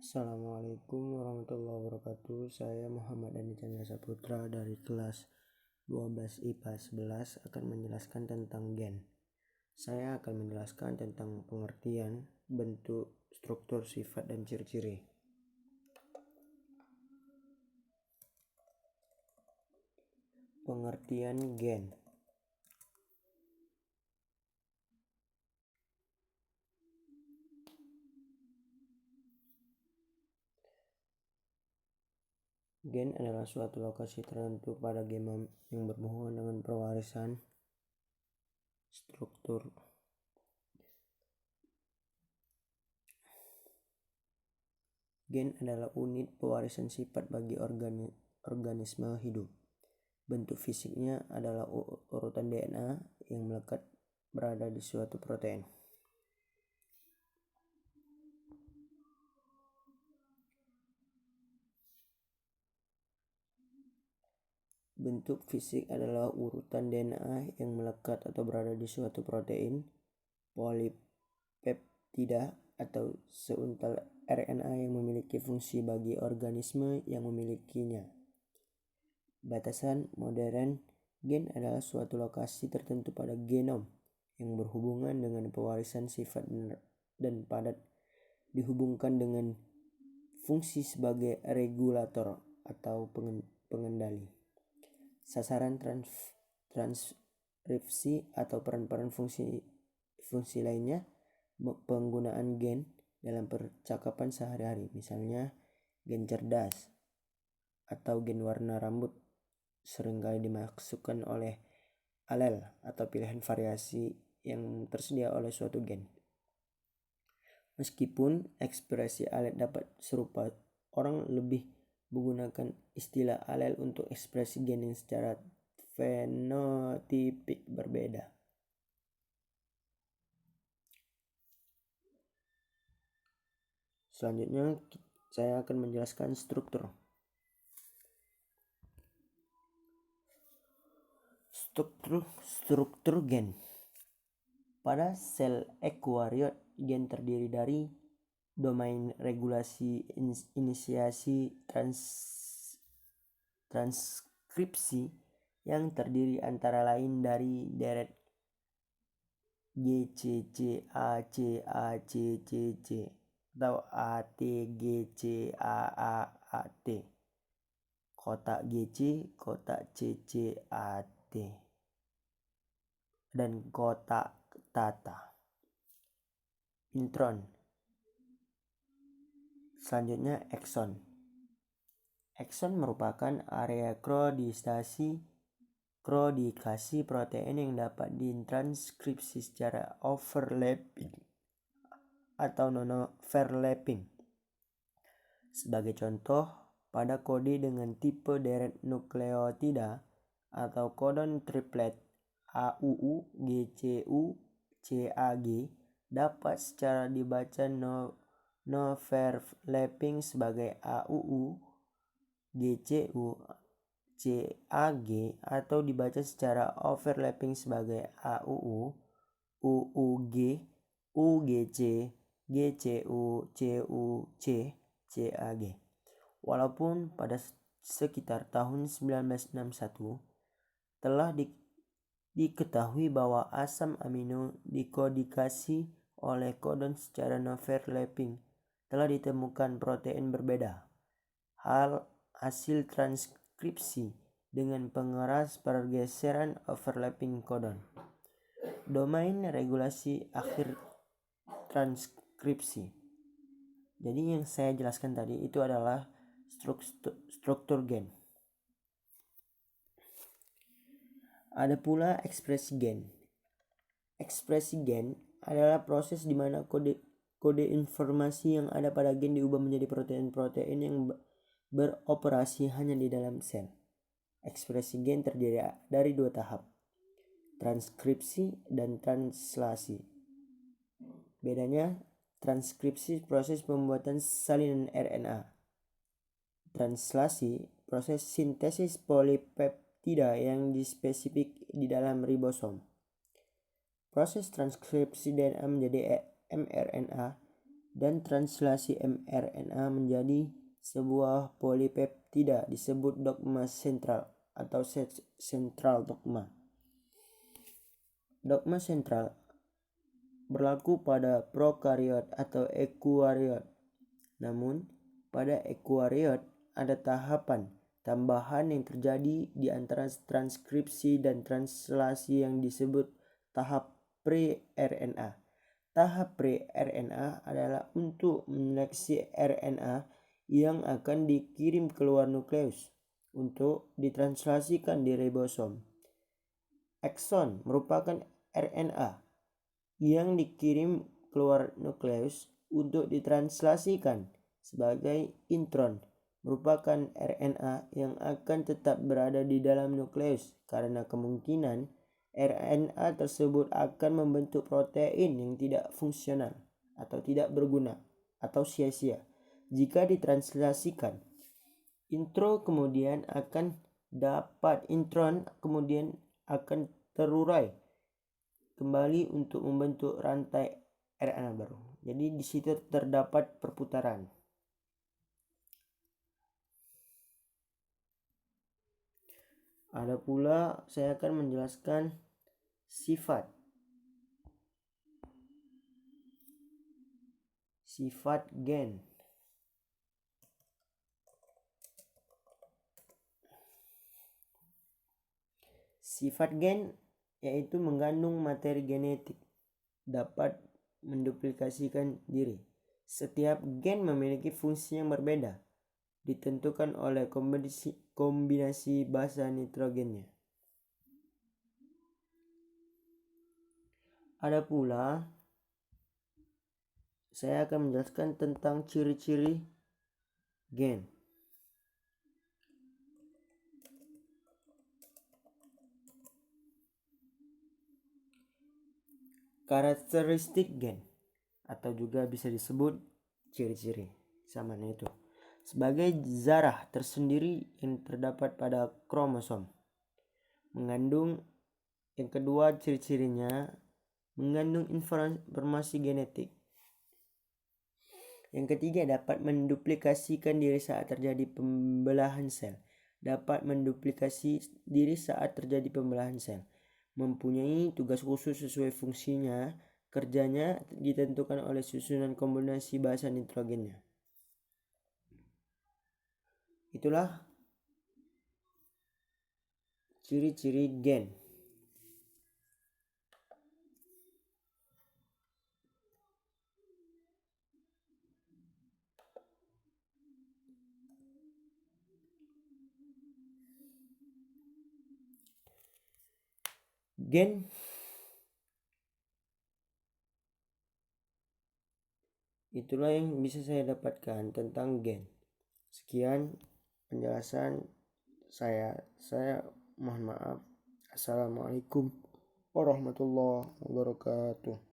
Assalamualaikum warahmatullahi wabarakatuh. Saya Muhammad Dani Chandra Saputra dari kelas 12 IPA 11 akan menjelaskan tentang gen. Saya akan menjelaskan tentang pengertian, bentuk, struktur, sifat, dan ciri-ciri. Pengertian gen. Gen adalah suatu lokasi tertentu pada genom yang berhubungan dengan pewarisan struktur. Gen adalah unit pewarisan sifat bagi organisme hidup. Bentuk fisiknya adalah urutan DNA yang melekat berada di suatu protein. Bentuk fisik adalah urutan DNA yang melekat atau berada di suatu protein, polipeptida atau seuntal RNA yang memiliki fungsi bagi organisme yang memilikinya. Batasan modern gen adalah suatu lokasi tertentu pada genom yang berhubungan dengan pewarisan sifat dan padat dihubungkan dengan fungsi sebagai regulator atau pengendali. Sasaran transkripsi atau peran-peran fungsi lainnya penggunaan gen dalam percakapan sehari-hari, misalnya gen cerdas atau gen warna rambut seringkali dimasukkan oleh alel atau pilihan variasi yang tersedia oleh suatu gen. Meskipun ekspresi alel dapat serupa, orang lebih menggunakan istilah alel untuk ekspresi gen yang secara fenotipik berbeda. Selanjutnya saya akan menjelaskan struktur. Struktur gen. Pada sel eukaryot, gen terdiri dari domain regulasi inisiasi transkripsi yang terdiri antara lain dari deret GCCACACCC atau ATGCAAAT, kotak GC, kotak CCAT, dan kotak tata. Intron. Selanjutnya ekson. Ekson merupakan area kodikasi protein yang dapat ditranskripsi secara overlapping atau non-overlapping. Sebagai contoh, pada kode dengan tipe deret nukleotida atau kodon triplet AUU, GCU, CAG dapat secara dibaca non-overlapping sebagai AUU, GCU, CAG atau dibaca secara overlapping sebagai AUU, UUG, UGC, GCU, CUC, CAG. Walaupun pada sekitar tahun 1961 telah diketahui bahwa asam amino dikodikasi oleh kodon secara non-overlapping, telah ditemukan protein berbeda. Hasil transkripsi dengan pengeras pergeseran overlapping kodon. Domain regulasi akhir transkripsi. Jadi yang saya jelaskan tadi itu adalah struktur gen. Ada pula ekspresi gen. Ekspresi gen adalah proses di mana kode informasi yang ada pada gen diubah menjadi protein-protein yang beroperasi hanya di dalam sel. Ekspresi gen terdiri dari dua tahap, transkripsi dan translasi. Bedanya, transkripsi proses pembuatan salinan RNA. Translasi proses sintesis polipeptida yang dispesifik di dalam ribosom. Proses transkripsi DNA menjadi mRNA dan translasi mRNA menjadi sebuah polipeptida disebut dogma sentral atau central dogma. Dogma sentral berlaku pada prokariot atau eukariot. Namun, pada eukariot ada tahapan tambahan yang terjadi di antara transkripsi dan translasi yang disebut tahap pre-RNA. Tahap pre-RNA adalah untuk menyeleksi RNA yang akan dikirim keluar nukleus untuk ditranslasikan di ribosom. Ekson merupakan RNA yang dikirim keluar nukleus untuk ditranslasikan, sebagai intron merupakan RNA yang akan tetap berada di dalam nukleus karena kemungkinan RNA tersebut akan membentuk protein yang tidak fungsional atau tidak berguna atau sia-sia jika ditranslasikan. Intron kemudian akan terurai kembali untuk membentuk rantai RNA baru. Jadi di situ terdapat perputaran. Ada pula saya akan menjelaskan sifat gen. Sifat gen yaitu mengandung materi genetik, dapat menduplikasikan diri. Setiap gen memiliki fungsi yang berbeda, ditentukan oleh kombinasi basa nitrogennya. Ada pula saya akan menjelaskan tentang ciri-ciri gen. Karakteristik gen atau juga bisa disebut ciri-ciri, sama itu sebagai zarah tersendiri yang terdapat pada kromosom. Yang kedua ciri-cirinya mengandung informasi genetik. Yang ketiga dapat menduplikasikan diri saat terjadi pembelahan sel. Mempunyai tugas khusus sesuai fungsinya. Kerjanya ditentukan oleh susunan kombinasi basa nitrogennya. Itulah ciri-ciri gen. Gen itulah yang bisa saya dapatkan tentang gen. Sekian penjelasan saya mohon maaf. Assalamualaikum warahmatullahi wabarakatuh.